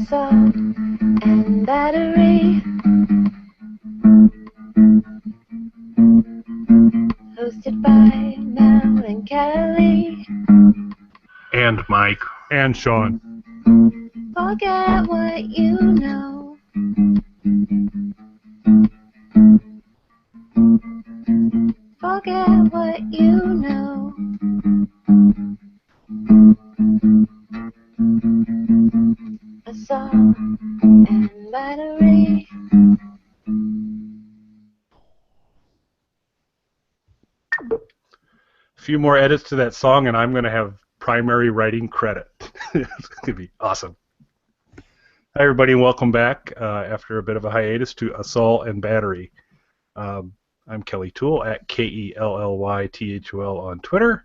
Saul and Battery, hosted by Mel and Kelly. And Mike. And Sean. Forget what you know. Forget what you know. Saul and Battery. A few more edits to that song, and I'm going to have primary writing credit. It's going to be awesome. Hi, everybody, and welcome back after a bit of a hiatus to Saul and Battery. I'm Kelly Toole at KELLYTHUL on Twitter.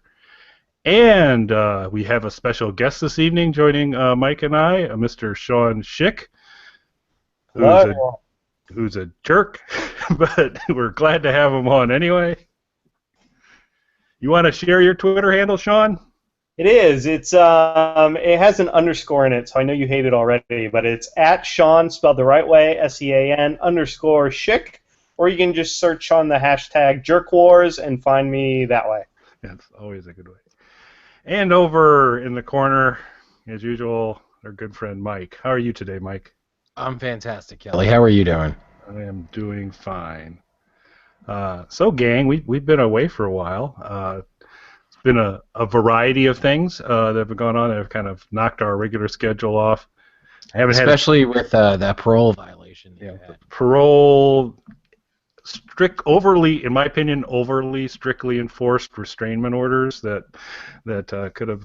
And we have a special guest this evening joining Mike and I, Mr. Sean Schick, who's a jerk, but we're glad to have him on anyway. You want to share your Twitter handle, Sean? It is. It has an underscore in it, so I know you hate it already, but it's at Sean, spelled the right way, SEAN _ Schick, or you can just search on the hashtag JerkWars and find me that way. That's always a good way. And over in the corner, as usual, our good friend Mike. How are you today, Mike? I'm fantastic, Kelly. How are you doing? I am doing fine. So, gang, we've been away for a while. It's been a variety of things that have gone on that have kind of knocked our regular schedule off. Especially with that parole violation. Yeah, parole, overly, in my opinion, overly strictly enforced restrainment orders that could have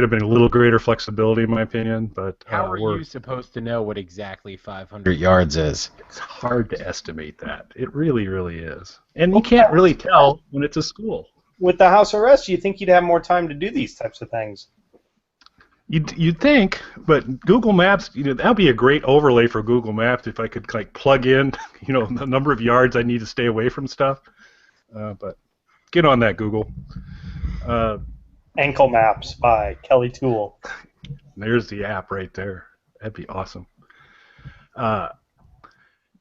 been a little greater flexibility, in my opinion. But how are you supposed to know what exactly 500 yards is? It's hard to estimate that. It really, really is, and you can't really tell when it's a school. With the house arrest, you think you'd have more time to do these types of things? You'd think, but Google Maps, that'd be a great overlay for Google Maps if I could like plug in, the number of yards I need to stay away from stuff. But get on that, Google. Ankle Maps by Kelly Toole. There's the app right there. That'd be awesome.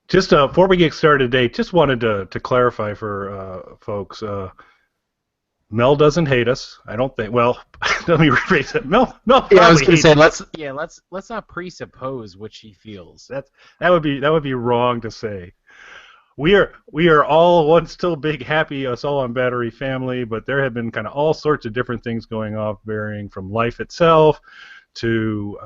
Just before we get started today, just wanted to clarify for folks. Mel doesn't hate us. I don't think. Well, let me rephrase it. Mel probably I was going to say us. let's not presuppose what she feels. That would be wrong to say. We are all one still big happy Saul and Battery family, but there have been kind of all sorts of different things going off, varying from life itself to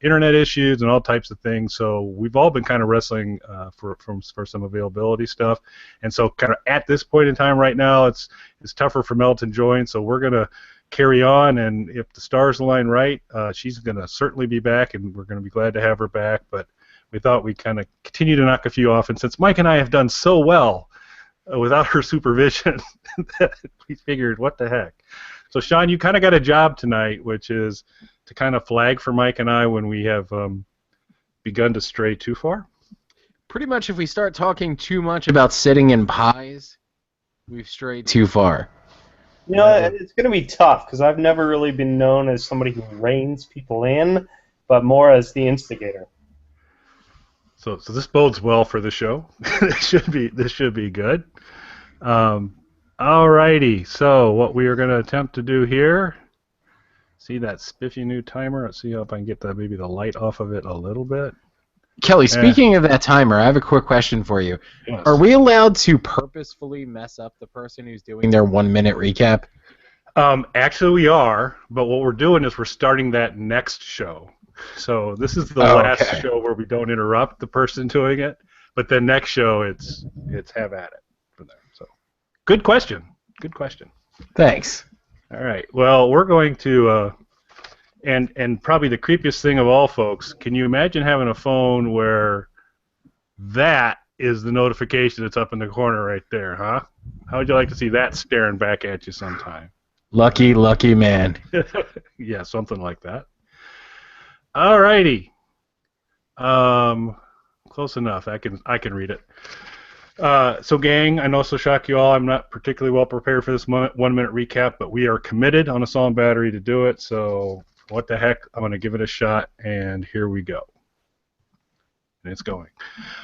internet issues and all types of things. So we've all been kind of wrestling for some availability stuff, and so kind of at this point in time right now, it's tougher for Mel to join. So we're gonna carry on, and if the stars align right, she's gonna certainly be back, and we're gonna be glad to have her back. But we thought we'd kind of continue to knock a few off, and since Mike and I have done so well without her supervision, that we figured, what the heck. So Sean, you kind of got a job tonight, which is to kind of flag for Mike and I when we have begun to stray too far. Pretty much if we start talking too much about sitting in pies, we've strayed too far. It's going to be tough because I've never really been known as somebody who reins people in, but more as the instigator. So this bodes well for the show. This should be good. Alrighty, so what we are going to attempt to do here, see that spiffy new timer? Let's see if I can get maybe the light off of it a little bit. Kelly, speaking of that timer, I have a quick question for you. Yes. Are we allowed to purposefully mess up the person who's doing their 1 minute recap? Actually, we are, but what we're doing is we're starting that next show. So this is the last show where we don't interrupt the person doing it, but the next show it's have at it from there. So good question. Thanks. All right. Well, we're going to and probably the creepiest thing of all, folks, can you imagine having a phone where that is the notification that's up in the corner right there, huh? How would you like to see that staring back at you sometime? Lucky man. Yeah, something like that. Alrighty. Close enough. I can read it. So, gang, I know this will shock you all. I'm not particularly well prepared for this 1 minute recap, but we are committed on a Saul and Battery to do it. So, what the heck? I'm going to give it a shot, and here we go. And it's going.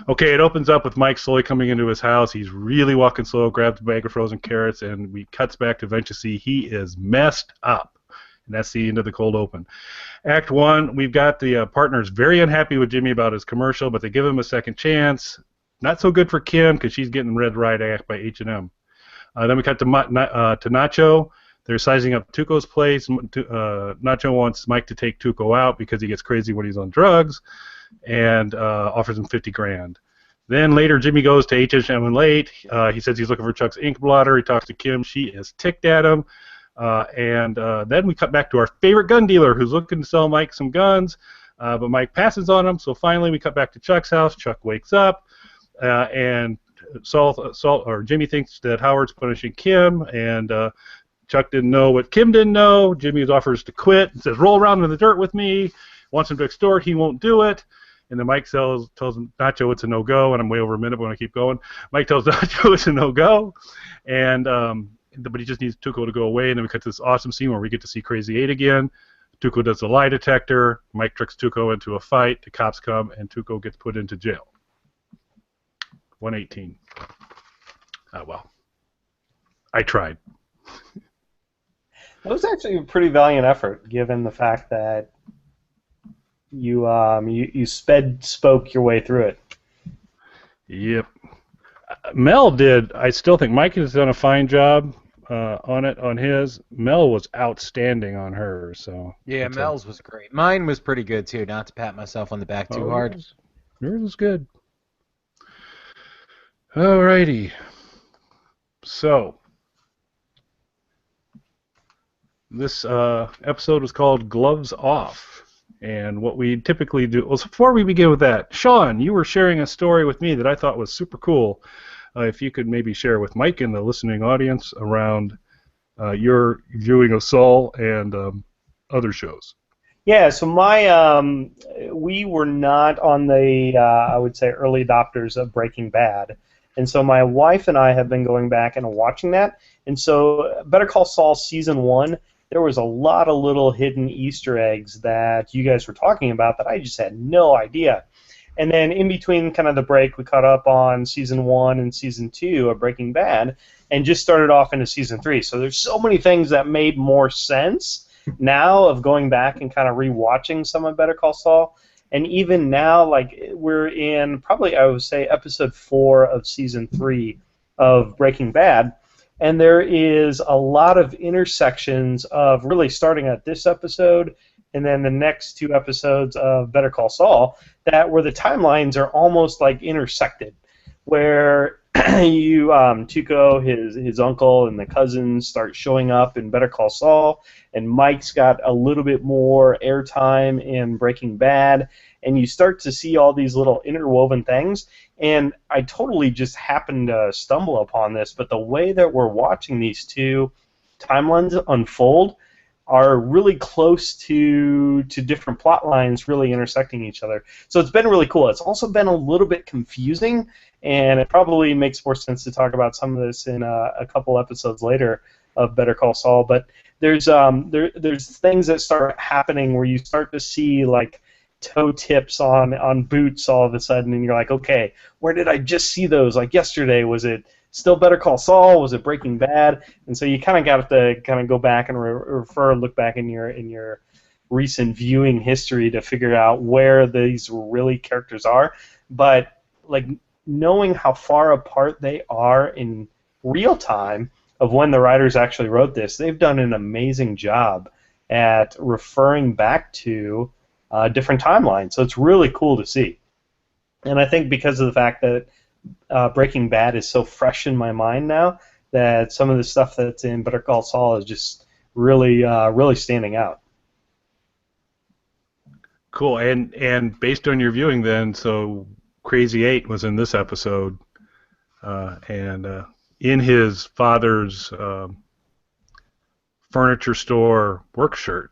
Okay, it opens up with Mike slowly coming into his house. He's really walking slow, grabs a bag of frozen carrots, and we cuts back to eventually see he is messed up. And that's the end of the cold open. Act 1, we've got the partners very unhappy with Jimmy about his commercial, but they give him a second chance. Not so good for Kim because she's getting Red Right Act by H&M. Then we cut to Nacho. They're sizing up Tuco's place. Nacho wants Mike to take Tuco out because he gets crazy when he's on drugs, and offers him 50 grand. Then later, Jimmy goes to H&M and late. He says he's looking for Chuck's ink blotter. He talks to Kim. She is ticked at him. Then we cut back to our favorite gun dealer who's looking to sell Mike some guns, but Mike passes on him. So finally, we cut back to Chuck's house. Chuck wakes up, and Jimmy thinks that Howard's punishing Kim, and Chuck didn't know what Kim didn't know. Jimmy offers to quit and says, "Roll around in the dirt with me." Wants him to extort. He won't do it. And then Mike tells him, Nacho, it's a no-go. And I'm way over a minute, but I want to keep going. Mike tells Nacho it's a no-go. And but he just needs Tuco to go away. And then we cut to this awesome scene where we get to see Crazy 8 again. Tuco does the lie detector. Mike tricks Tuco into a fight. The cops come, and Tuco gets put into jail. 118. Well, I tried. That was actually a pretty valiant effort, given the fact that you spoke your way through it. Yep. Mel did. I still think Mike has done a fine job on his. Mel was outstanding on hers. So yeah, Mel's was great. Mine was pretty good too. Not to pat myself on the back too hard. Yours was good. Alrighty. So this episode was called Gloves Off. And what we typically do... Well, before we begin with that, Sean, you were sharing a story with me that I thought was super cool. If you could maybe share with Mike and the listening audience around your viewing of Saul and other shows. Yeah, so we were not on the, I would say, early adopters of Breaking Bad. And so my wife and I have been going back and watching that. And so Better Call Saul Season 1, there was a lot of little hidden Easter eggs that you guys were talking about that I just had no idea. And then in between kind of the break, we caught up on Season 1 and Season 2 of Breaking Bad and just started off into Season 3. So there's so many things that made more sense now of going back and kind of rewatching some of Better Call Saul. And even now, like, we're in probably, I would say, Episode 4 of Season 3 of Breaking Bad. And there is a lot of intersections of really starting at this episode and then the next 2 episodes of Better Call Saul where the timelines are almost like intersected, where Tuco, his uncle, and the cousins start showing up in Better Call Saul, and Mike's got a little bit more airtime in Breaking Bad, and you start to see all these little interwoven things. And I totally just happened to stumble upon this, but the way that we're watching these 2 timelines unfold are really close to different plot lines really intersecting each other. So it's been really cool. It's also been a little bit confusing, and it probably makes more sense to talk about some of this in a couple episodes later of Better Call Saul. But there's things that start happening where you start to see, like, toe tips on boots all of a sudden, and you're like, okay, where did I just see those? Like yesterday, was it still Better Call Saul? Was it Breaking Bad? And so you kind of got to kind of go back and look back in your recent viewing history to figure out where these really characters are. But like knowing how far apart they are in real time of when the writers actually wrote this, they've done an amazing job at referring back to different timelines. So it's really cool to see. And I think because of the fact that Breaking Bad is so fresh in my mind now, that some of the stuff that's in Better Call Saul is just really, really standing out. Cool. And based on your viewing, then, so Crazy 8 was in this episode, and in his father's furniture store work shirt.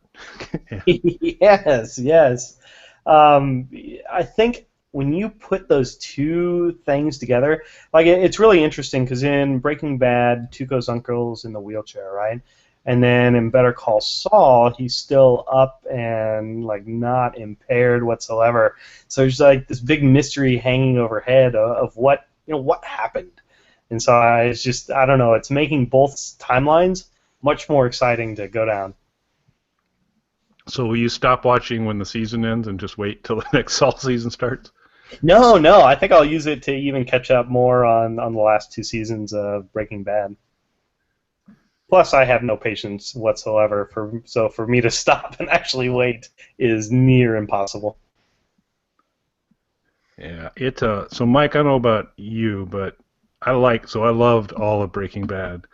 Yes. I think when you put those 2 things together, like it's really interesting because in Breaking Bad, Tuco's uncle's in the wheelchair, right? And then in Better Call Saul, he's still up and like not impaired whatsoever. So there's like this big mystery hanging overhead of what what happened. And so I don't know. It's making both timelines much more exciting to go down. So will you stop watching when the season ends and just wait till the next Saul season starts? No, no. I think I'll use it to even catch up more on the last 2 seasons of Breaking Bad. Plus, I have no patience whatsoever, so for me to stop and actually wait is near impossible. Yeah, so Mike, I don't know about you, but I loved all of Breaking Bad,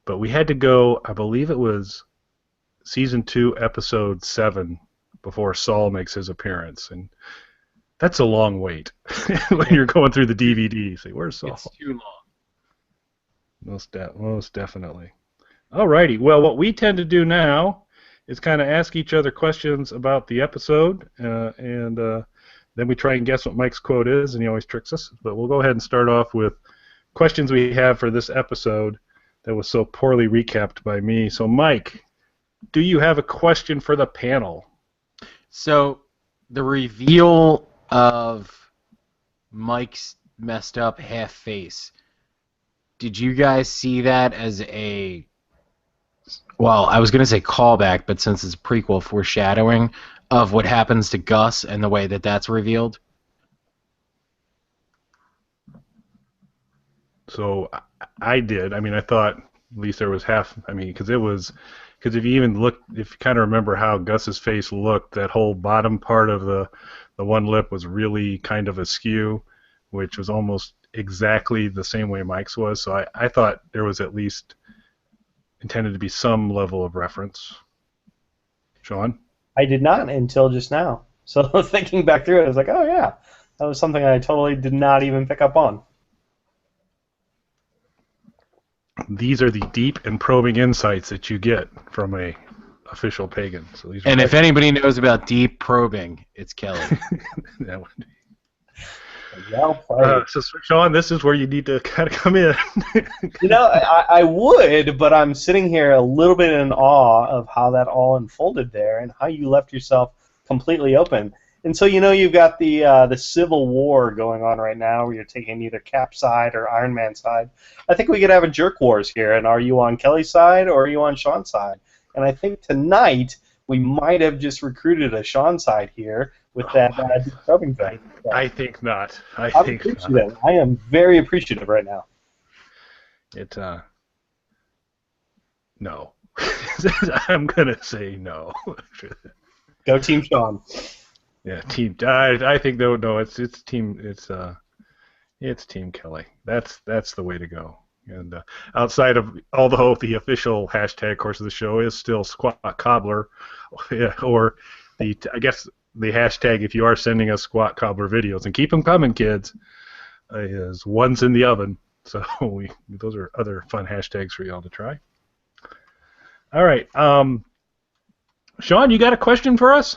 but we had to go, I believe it was season 2, episode 7, before Saul makes his appearance, and that's a long wait when you're going through the DVD. Say, where's Saul? It's too long. Most definitely. Alrighty. Well, what we tend to do now is kind of ask each other questions about the episode, and then we try and guess what Mike's quote is, and he always tricks us. But we'll go ahead and start off with questions we have for this episode that was so poorly recapped by me. So, Mike, do you have a question for the panel? So, the reveal of Mike's messed up half face, did you guys see that as a, well, I was going to say callback, but since it's a prequel, foreshadowing of what happens to Gus and the way that that's revealed? So I did. I mean, I thought at least there was half. I mean, because if you even look, if you kind of remember how Gus's face looked, that whole bottom part of the one lip was really kind of askew, which was almost exactly the same way Mike's was. So I thought there was at least intended to be some level of reference. Sean? I did not until just now. So thinking back through it, I was like, oh yeah, that was something I totally did not even pick up on. These are the deep and probing insights that you get from a official pagan. So these are And if anybody knows about deep probing, it's Kelly. that would be. Well played. So Sean, this is where you need to kind of come in. I would, but I'm sitting here a little bit in awe of how that all unfolded there and how you left yourself completely open. And so you've got the Civil War going on right now, where you're taking either Cap's side or Iron Man's side. I think we could have a jerk wars here, and are you on Kelly's side or are you on Sean's side? And I think tonight we might have just recruited a Sean side here with that probing thing. I think not. I'm appreciative. I am very appreciative right now. No. I'm gonna say no. Go Team Sean. Yeah, team. I think though. No, it's team. It's Team Kelly. That's the way to go. And outside of although the official hashtag, of course, of the show is still Squat Cobbler, or I guess the hashtag, if you are sending us Squat Cobbler videos, and keep them coming, kids, is one's in the oven. So those are other fun hashtags for y'all to try. All right, Sean, you got a question for us?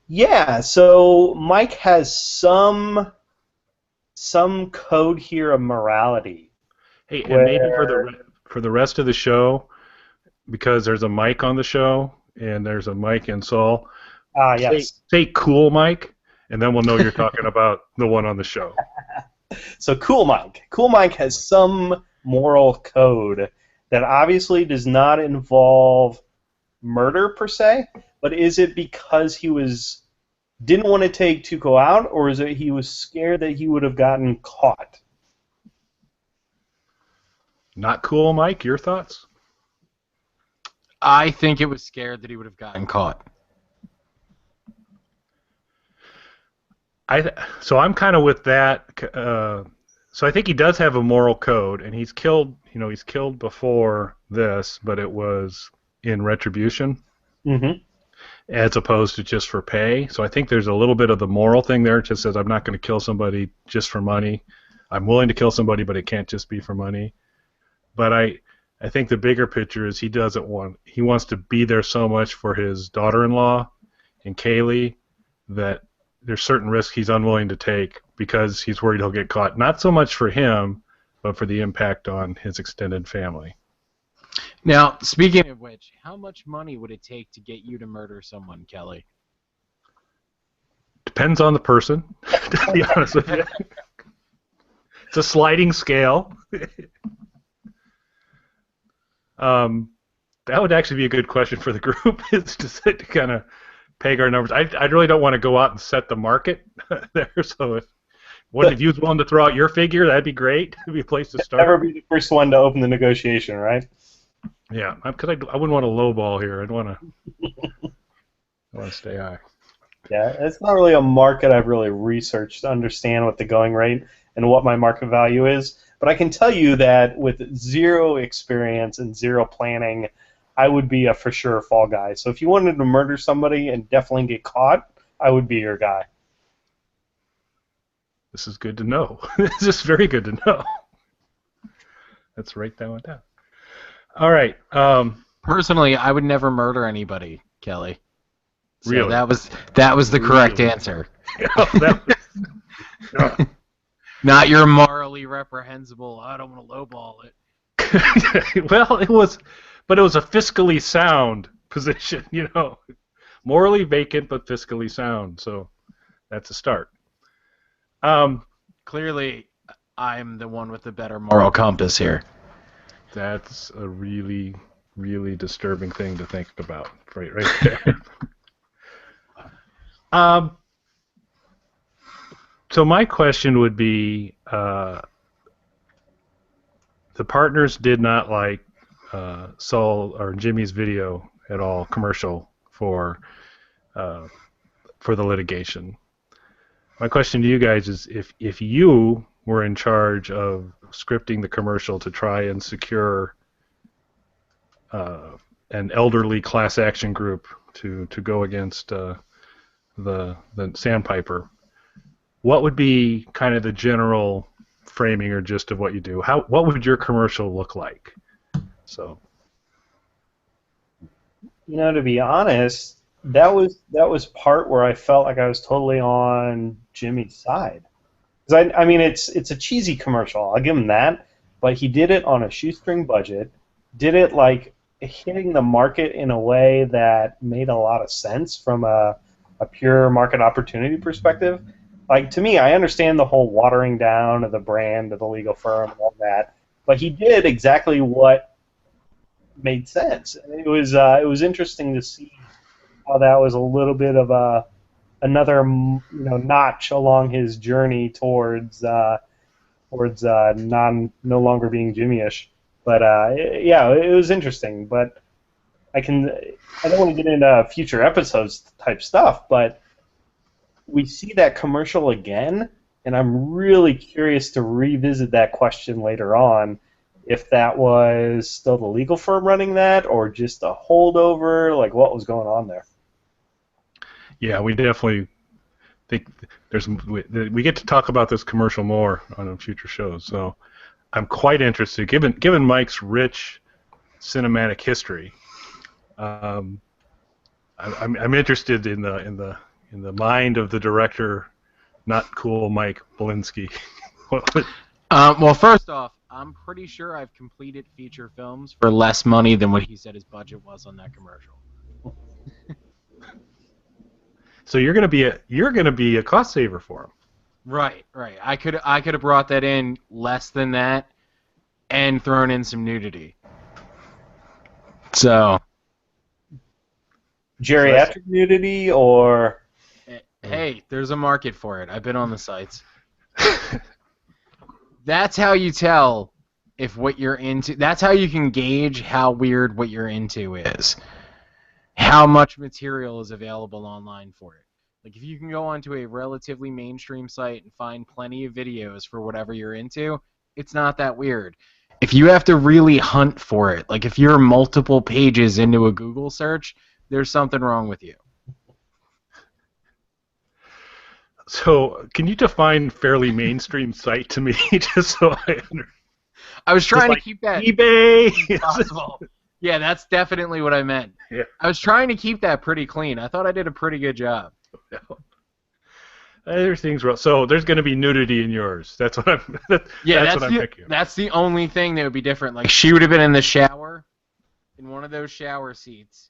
Yeah. So Mike has some code here of morality. Hey, and maybe for the rest of the show, because there's a Mike on the show and there's a Mike and Saul. Yes. Say cool Mike, and then we'll know you're talking about the one on the show. So Cool Mike. Cool Mike has some moral code that obviously does not involve murder per se, but is it because he didn't want to take Tuco out, or is it he was scared that he would have gotten caught? Not cool, Mike. Your thoughts? I think it was scared that he would have gotten caught. So I'm kind of with that. So I think he does have a moral code, and he's killed. He's killed before this, but it was in retribution, as opposed to just for pay. So I think there's a little bit of the moral thing there. It just says I'm not going to kill somebody just for money. I'm willing to kill somebody, but it can't just be for money. But I think the bigger picture is he wants to be there so much for his daughter-in-law and Kaylee that there's certain risks he's unwilling to take because he's worried he'll get caught. Not so much for him, but for the impact on his extended family. Now, speaking of which, how much money would it take to get you to murder someone, Kelly? Depends on the person, to be honest with you. It's a sliding scale. That would actually be a good question for the group, is to kind of peg our numbers. I really don't want to go out and set the market there, so if one of you's willing to throw out your figure, that'd be great. It'd be a place to start. Never be the first one to open the negotiation, right? Yeah, because I wouldn't want to lowball here. I'd want to stay high. Yeah, it's not really a market I've really researched to understand what the going rate and what my market value is. But I can tell you that with zero experience and zero planning, I would be a for sure fall guy. So if you wanted to murder somebody and definitely get caught, I would be your guy. This is good to know. This is very good to know. Let's write that one down. All right. Personally, I would never murder anybody, Kelly. So Really? that was the correct answer. Yeah. Not your morally reprehensible, I don't want to lowball it. Well, it was a fiscally sound position, morally vacant but fiscally sound. So that's a start. Clearly, I'm the one with the better moral compass here. That's a really, really disturbing thing to think about, right there. So my question would be, the partners did not like Saul or Jimmy's video at all, commercial for the litigation. My question to you guys is, if you were in charge of scripting the commercial to try and secure an elderly class action group to go against the Sandpiper, what would be kind of the general framing or gist of what you do? What would your commercial look like? So, To be honest, that was part where I felt like I was totally on Jimmy's side. Because I mean, it's a cheesy commercial. I'll give him that, but he did it on a shoestring budget. Did it like hitting the market in a way that made a lot of sense from a pure market opportunity perspective. Like, to me, I understand the whole watering down of the brand of the legal firm and all that, but he did exactly what made sense. And it was interesting to see how that was a little bit of another notch along his journey towards no longer being Jimmy-ish. But yeah, it was interesting. But I don't want to get into future episodes type stuff, but we see that commercial again, and I'm really curious to revisit that question later on, if that was still the legal firm running that or just a holdover, like what was going on there. Yeah, we definitely think we get to talk about this commercial more on future shows. So I'm quite interested, given Mike's rich cinematic history. I'm interested in the mind of the director, not cool Mike Belinsky. Well, first off, I'm pretty sure I've completed feature films for less money than what he said his budget was on that commercial. So you're gonna be a cost saver for him. Right. I could have brought that in less than that, and thrown in some nudity. So. Geriatric nudity or. Hey, there's a market for it. I've been on the sites. That's how you tell if what you're into. That's how you can gauge how weird what you're into is. How much material is available online for it. Like, if you can go onto a relatively mainstream site and find plenty of videos for whatever you're into, it's not that weird. If you have to really hunt for it, like if you're multiple pages into a Google search, there's something wrong with you. So, can you define fairly mainstream site to me, just so I understand? I was trying to keep that eBay possible. Yeah, that's definitely what I meant. Yeah. I was trying to keep that pretty clean. I thought I did a pretty good job. There's things wrong. So there's going to be nudity in yours. That's what I'm. That's what I'm picking. That's the only thing that would be different. Like, she would have been in the shower, of those shower seats.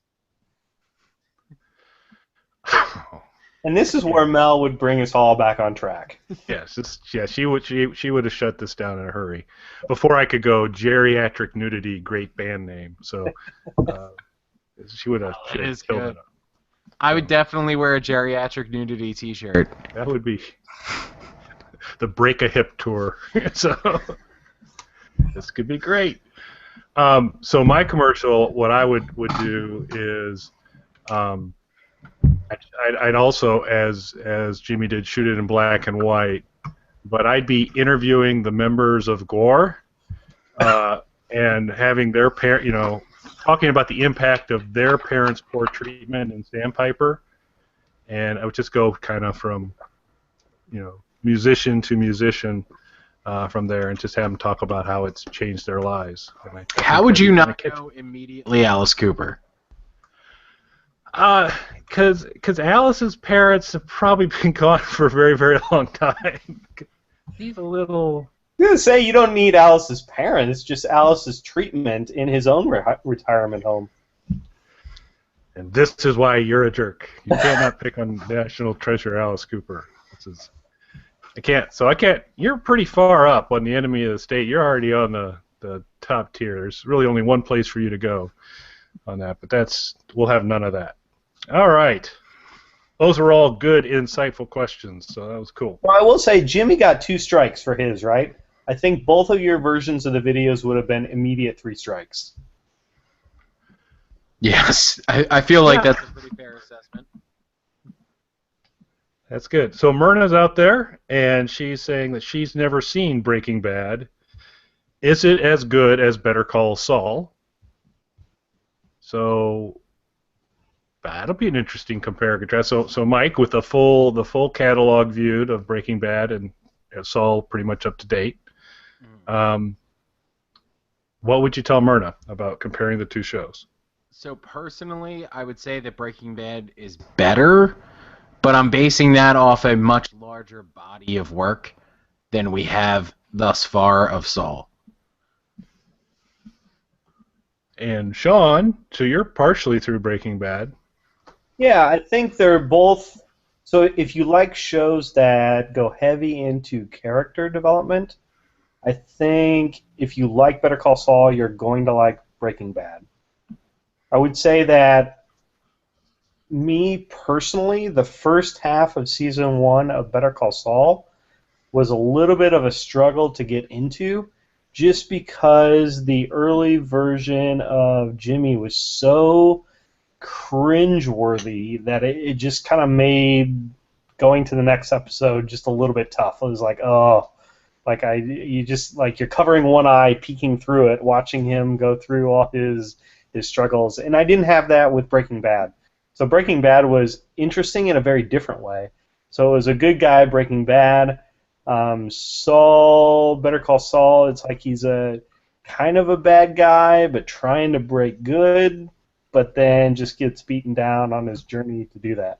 And this is where Mel would bring us all back on track. Yes, she would have shut this down in a hurry. Before I could go, geriatric nudity, great band name. So she would have It is killed good. it. I would definitely wear a geriatric nudity T-shirt. That would be the Break a Hip tour. So this could be great. So my commercial, what I would do is, I'd also, as Jimmy did, shoot it in black and white, but I'd be interviewing the members of Gore, and having their talking about the impact of their parents' poor treatment in Sandpiper, and I would just go kind of from, musician to musician from there, and just have them talk about how it's changed their lives. How would you not know immediately Alice Cooper? Because Alice's parents have probably been gone for a very, very long time. He's a little... I'm going to say you don't need Alice's parents, just Alice's treatment in his own retirement home. And this is why you're a jerk. You cannot pick on National Treasure Alice Cooper. I can't. You're pretty far up on the enemy of the state. You're already on the top tier. There's really only one place for you to go on that, but we'll have none of that. All right. Those are all good, insightful questions, so that was cool. Well, I will say Jimmy got 2 strikes for his, right? I think both of your versions of the videos would have been immediate 3 strikes. Yes, I feel like that's a pretty fair assessment. That's good. So Myrna's out there, and she's saying that she's never seen Breaking Bad. Is it as good as Better Call Saul? So that'll be an interesting compare and contrast. So Mike, with the full catalog viewed of Breaking Bad and Saul pretty much up to date, what would you tell Myrna about comparing the two shows? So personally, I would say that Breaking Bad is better, but I'm basing that off a much larger body of work than we have thus far of Saul. And Sean, so you're partially through Breaking Bad. Yeah, I think they're both. So if you like shows that go heavy into character development, I think if you like Better Call Saul, you're going to like Breaking Bad. I would say that me personally, the first half of season 1 of Better Call Saul was a little bit of a struggle to get into, just because the early version of Jimmy was so cringeworthy that it just kind of made going to the next episode just a little bit tough. It was like, oh, you're covering one eye, peeking through it, watching him go through all his struggles, and I didn't have that with Breaking Bad. So Breaking Bad was interesting in a very different way. So it was a good guy, Breaking Bad. Saul, Better Call Saul, it's like he's a kind of a bad guy, but trying to break good, but then just gets beaten down on his journey to do that.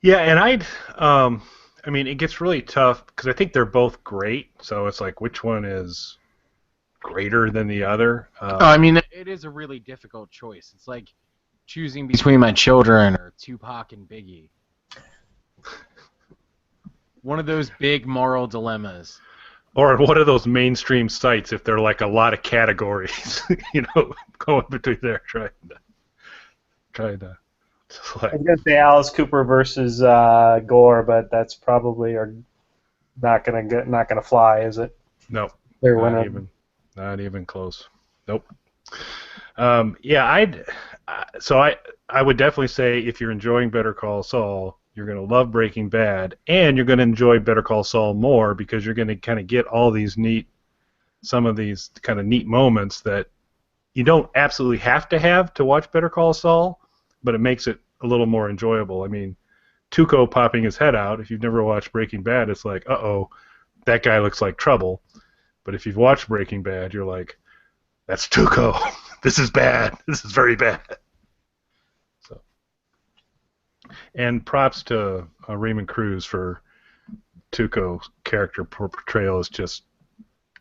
Yeah, and I mean, it gets really tough because I think they're both great, so it's like, which one is greater than the other? I mean, it is a really difficult choice. It's like choosing between my children or Tupac and Biggie. One of those big moral dilemmas. Or one of those mainstream sites, if they're like a lot of categories, going between there, trying to select. I was going to say Alice Cooper versus Gore, but that's probably not gonna fly, is it? No, They're not even close. Nope. Yeah, I would definitely say if you're enjoying Better Call Saul, you're going to love Breaking Bad, and you're going to enjoy Better Call Saul more because you're going to kind of get some of these kind of neat moments that you don't absolutely have to watch Better Call Saul, but it makes it a little more enjoyable. I mean, Tuco popping his head out, if you've never watched Breaking Bad, it's like, uh-oh, that guy looks like trouble. But if you've watched Breaking Bad, you're like, that's Tuco. This is bad. This is very bad. And props to Raymond Cruz for Tuco's character portrayal is just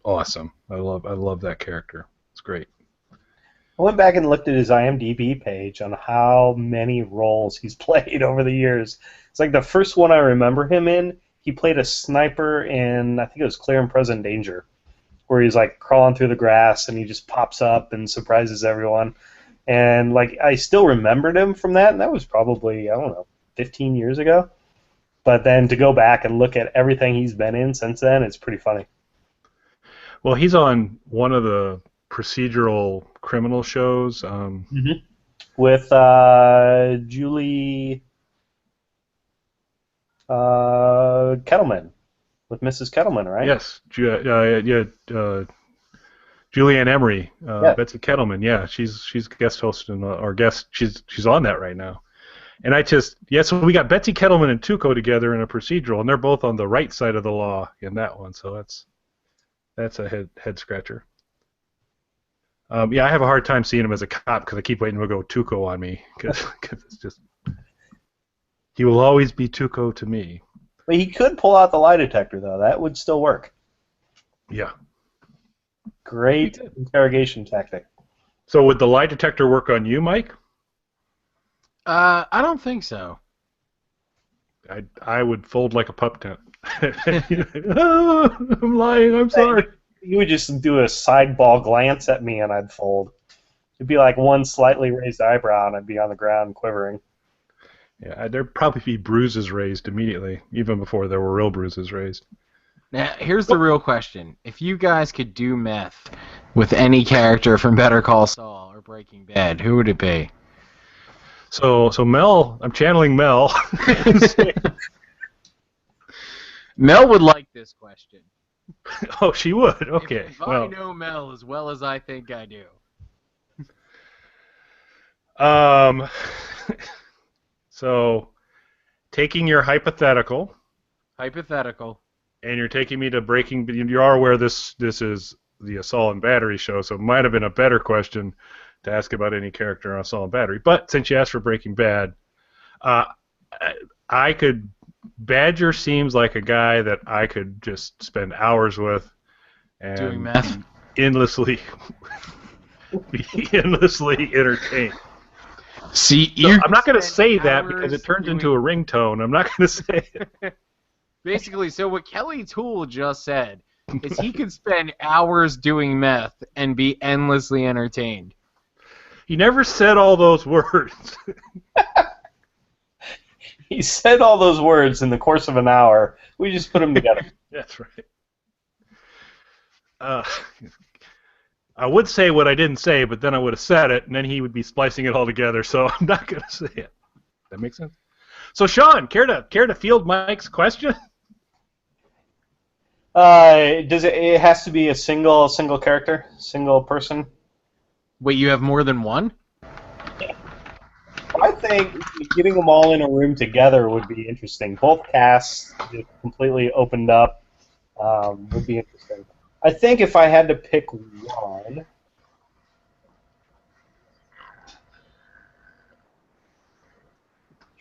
awesome. I love that character. It's It's great. I went back and looked at his IMDb page on how many roles he's played over the years. It's like the first one I remember him in, he played a sniper in, I think it was Clear and Present Danger, where he's like crawling through the grass and he just pops up and surprises everyone. And like I still remembered him from that, and that was probably, I don't know, 15 years ago. But then to go back and look at everything he's been in since then, it's pretty funny. Well, he's on one of the procedural criminal shows. With Julie Kettleman. With Mrs. Kettleman, right? Yes, Julianne Emery, Yeah. Betsy Kettleman. Yeah, she's guest hosting or guest. She's on that right now. And so we got Betsy Kettleman and Tuco together in a procedural, and they're both on the right side of the law in that one. So that's a head scratcher. Yeah, I have a hard time seeing him as a cop because I keep waiting to go Tuco on me because it's just he will always be Tuco to me. But he could pull out the lie detector, though. That would still work. Yeah. Great interrogation tactic. So would the lie detector work on you, Mike? I don't think so. I would fold like a pup tent. Oh, I'm lying. I'm sorry. You would just do a sideball glance at me, and I'd fold. It'd be like one slightly raised eyebrow, and I'd be on the ground quivering. Yeah, there'd probably be bruises raised immediately, even before there were real bruises raised. Now, here's the real question. If you guys could do meth with any character from Better Call Saul or Breaking Bad, who would it be? So Mel, I'm channeling Mel. Mel would like this question. Oh, she would. Okay. If I know Mel as well as I think I do. So, taking your hypothetical, and you're taking me to Breaking. You are aware this is the Saul and Battery show, so it might have been a better question to ask about any character on Saul and Battery. But since you asked for Breaking Bad, I could. Badger seems like a guy that I could just spend hours with, and Doing meth? be endlessly entertained. See, So I'm not going to say that because it turns into a ringtone. I'm not going to say it. Basically, so what Kelly Toole just said is he could spend hours doing meth and be endlessly entertained. He never said all those words. He said all those words in the course of an hour. We just put them together. That's right. I would say what I didn't say, but then I would have said it, and then he would be splicing it all together, so I'm not going to say it. That makes sense? So, Sean, care to field Mike's question? Does it has to be a single character, single person? Wait, you have more than one? I think getting them all in a room together would be interesting. Both casts just completely opened up would be interesting. I think if I had to pick one,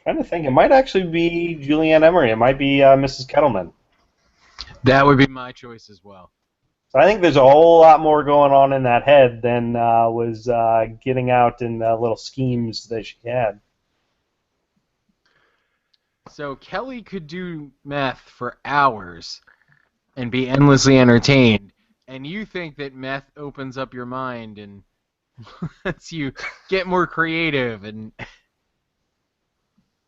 trying to think, it might actually be Julianne Emery. It might be Mrs. Kettleman. That would be my choice as well. So I think there's a whole lot more going on in that head than was getting out in the little schemes that she had. So Kelly could do meth for hours and be endlessly entertained, and you think that meth opens up your mind and lets you get more creative, and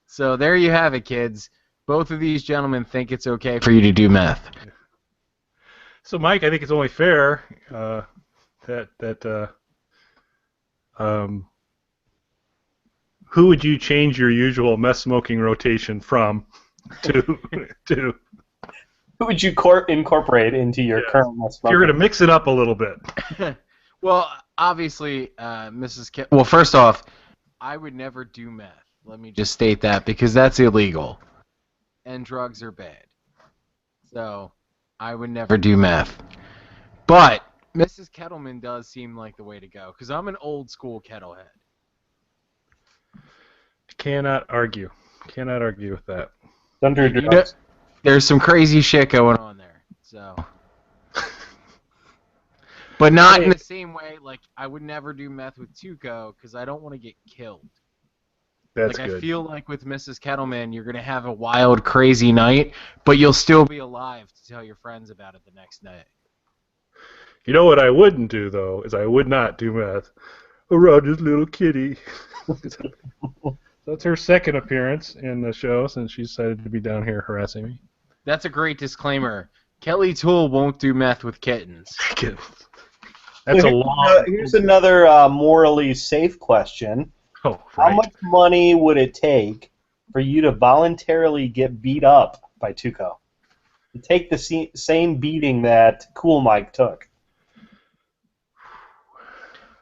so there you have it, kids. Both of these gentlemen think it's okay for you to do meth. So, Mike, I think it's only fair who would you change your usual meth smoking rotation from to? Who would you incorporate into your current meth smoking? If you're going to mix it up a little bit. Well, obviously, well, first off, I would never do meth. Let me just state that, because that's illegal, and drugs are bad. So I would never do meth. But Mrs. Kettleman does seem like the way to go, because I'm an old school kettlehead. Cannot argue. Cannot argue with that. Under You know, drugs. there's some crazy shit going on there. So, But not in the same way, like, I would never do meth with Tuco because I don't want to get killed. That's like, good. I feel like with Mrs. Kettleman, you're going to have a wild, crazy night, but you'll still be alive to tell your friends about it the next night. You know what I wouldn't do, though, is I would not do meth around this little kitty. That's her second appearance in the show since she decided to be down here harassing me. That's a great disclaimer. Kelly Toole won't do meth with kittens. That's a long... Here's another morally safe question. Oh, How right. much money would it take for you to voluntarily get beat up by Tuco? To take the same beating that Cool Mike took?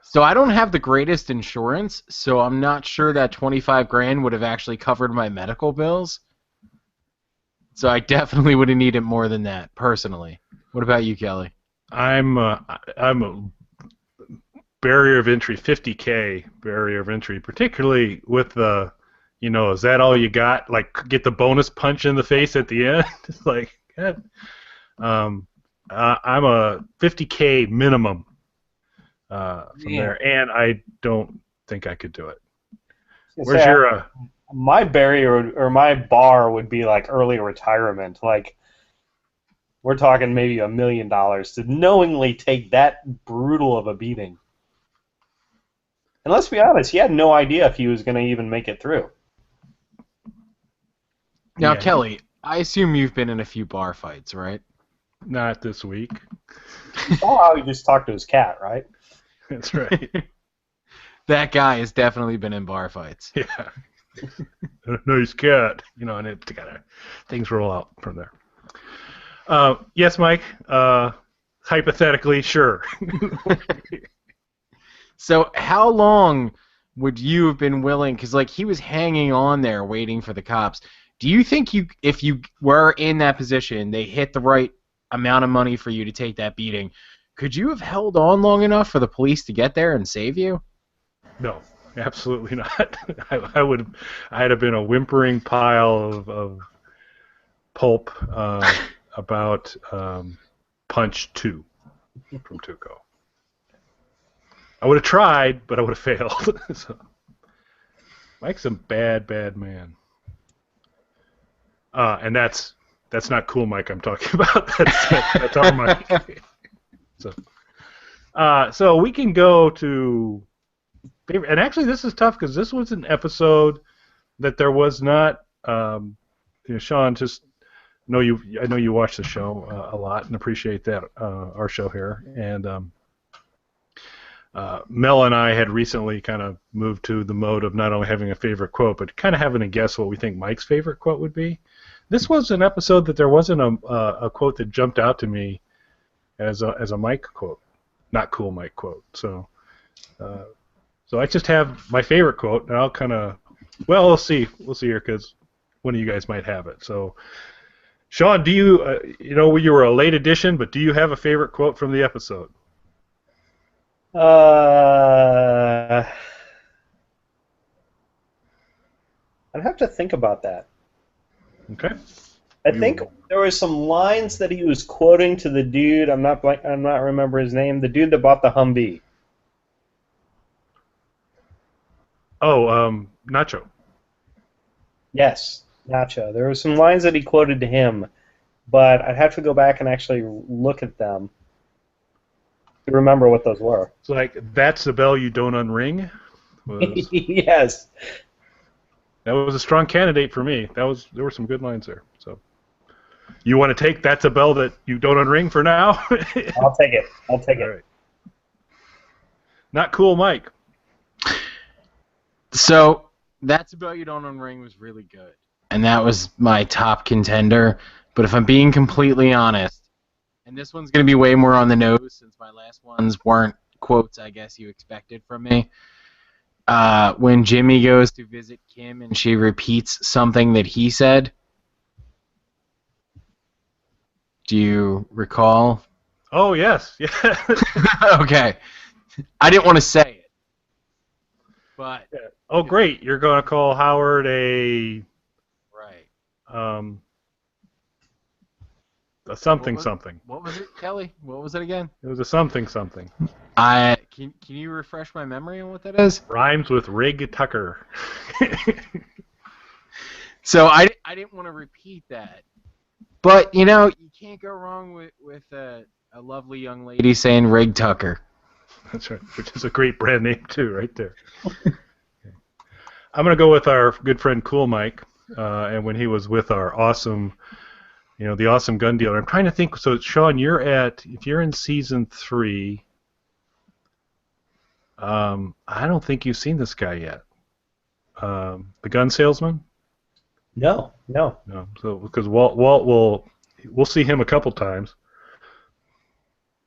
So I don't have the greatest insurance, so I'm not sure that 25 grand would have actually covered my medical bills. So I definitely would have needed more than that, personally. What about you, Kelly? I'm a barrier of entry, 50K barrier of entry, particularly with the, is that all you got? Like, get the bonus punch in the face at the end? It's like, God. I'm a 50K minimum from there, and I don't think I could do it. Where's your... My barrier or my bar would be like early retirement. Like, we're talking maybe $1 million to knowingly take that brutal of a beating. And let's be honest, he had no idea if he was going to even make it through. Now, Kelly, I assume you've been in a few bar fights, right? Not this week. You saw how he just talked to his cat, right? That's right. That guy has definitely been in bar fights. Yeah. Nice cat. And it kind of things roll out from there. Yes, Mike. Hypothetically, sure. So how long would you have been willing, because like he was hanging on there waiting for the cops, do you think if you were in that position, they hit the right amount of money for you to take that beating, could you have held on long enough for the police to get there and save you? No, absolutely not. I'd have been a whimpering pile of pulp about Punch 2 from Tuco. I would have tried, but I would have failed. So, Mike's a bad, bad man. And that's not Cool Mike I'm talking about. That's our Mike. So we can go to favorite. And actually, this is tough because this was an episode that there was not. Sean, just I know you watch the show a lot and appreciate that our show here. And Mel and I had recently kind of moved to the mode of not only having a favorite quote, but kind of having to guess what we think Mike's favorite quote would be. This was an episode that there wasn't a quote that jumped out to me as a Mike quote, not Cool Mike quote. So I just have my favorite quote, and I'll kind of, we'll see here because one of you guys might have it. So, Sean, do you, you were a late edition, but do you have a favorite quote from the episode? I'd have to think about that. Okay. I think there were some lines that he was quoting to the dude. I'm not remember his name. The dude that bought the Humvee. Oh, Nacho. Yes, Nacho. There were some lines that he quoted to him, but I'd have to go back and actually look at them to remember what those were. It's like, that's the bell you don't unring. Yes. That was a strong candidate for me. There were some good lines there. So, you want to take that's a bell that you don't unring for now? I'll take it. All right. Not Cool Mike. So, That's a Bell You Don't Unring was really good. And that was my top contender. But if I'm being completely honest, and this one's going to be way more on the nose since my last ones weren't quotes I guess you expected from me. When Jimmy goes to visit Kim and she repeats something that he said. Do you recall? Oh, yes. Yeah. Okay. I didn't want to say it. But Yeah. Oh, great. You're going to call Howard a... Right. A something something. What was it, Kelly? What was it again? It was a something something. Can you refresh my memory on what that is? Rhymes with Rig Tucker. So I didn't want to repeat that, but you know you can't go wrong with a lovely young lady saying Rig Tucker. That's right, which is a great brand name too, right there. Okay. I'm gonna go with our good friend Cool Mike, and when he was with our awesome, the awesome gun dealer. I'm trying to think. So Sean, if you're in season 3. I don't think you've seen this guy yet. The gun salesman. No. No. So because Walt we'll see him a couple times.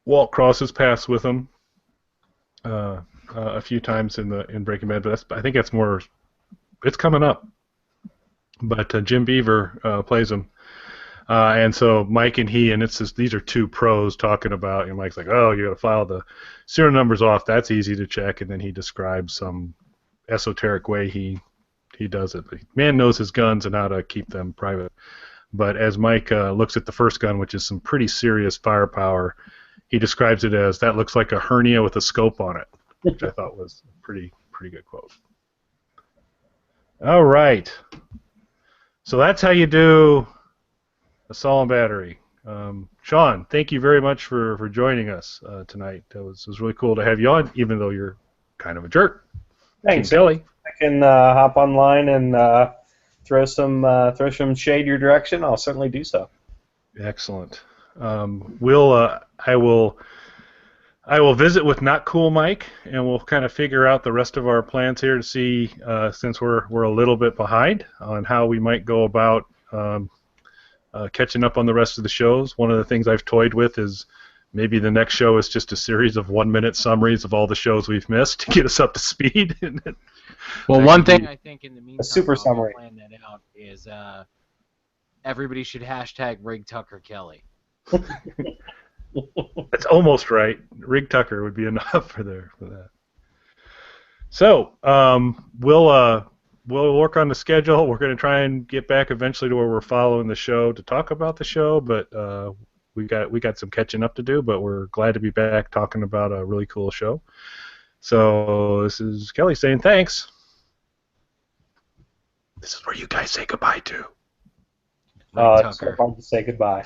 Walt crosses paths with him a few times in Breaking Bad, but I think that's more. It's coming up. But Jim Beaver plays him, and so Mike and these are two pros talking about. And Mike's like, "Oh, you got to file the serial numbers off. That's easy to check." And then he describes some esoteric way he does it. But man knows his guns and how to keep them private. But as Mike looks at the first gun, which is some pretty serious firepower, he describes it as that looks like a hernia with a scope on it, which I thought was a pretty good quote. All right. So that's how you do a Saul and Battery. Sean, thank you very much for joining us tonight. It was really cool to have you on, even though you're kind of a jerk. Thanks, Kelly. I can hop online and throw some shade your direction. I'll certainly do so. Excellent. I will visit with Not Cool Mike, and we'll kind of figure out the rest of our plans here to see, since we're a little bit behind on how we might go about catching up on the rest of the shows. One of the things I've toyed with is maybe the next show is just a series of 1-minute summaries of all the shows we've missed to get us up to speed. Well, one thing I think in the meantime, a super summary. Plan that out is everybody should hashtag Rig Tucker Kelly. That's almost right. Rig Tucker would be enough for that. So we'll work on the schedule. We're going to try and get back eventually to where we're following the show to talk about the show, but we got some catching up to do. But we're glad to be back talking about a really cool show. So this is Kelly saying thanks. This is where you guys say goodbye to. It's so hard to say goodbye.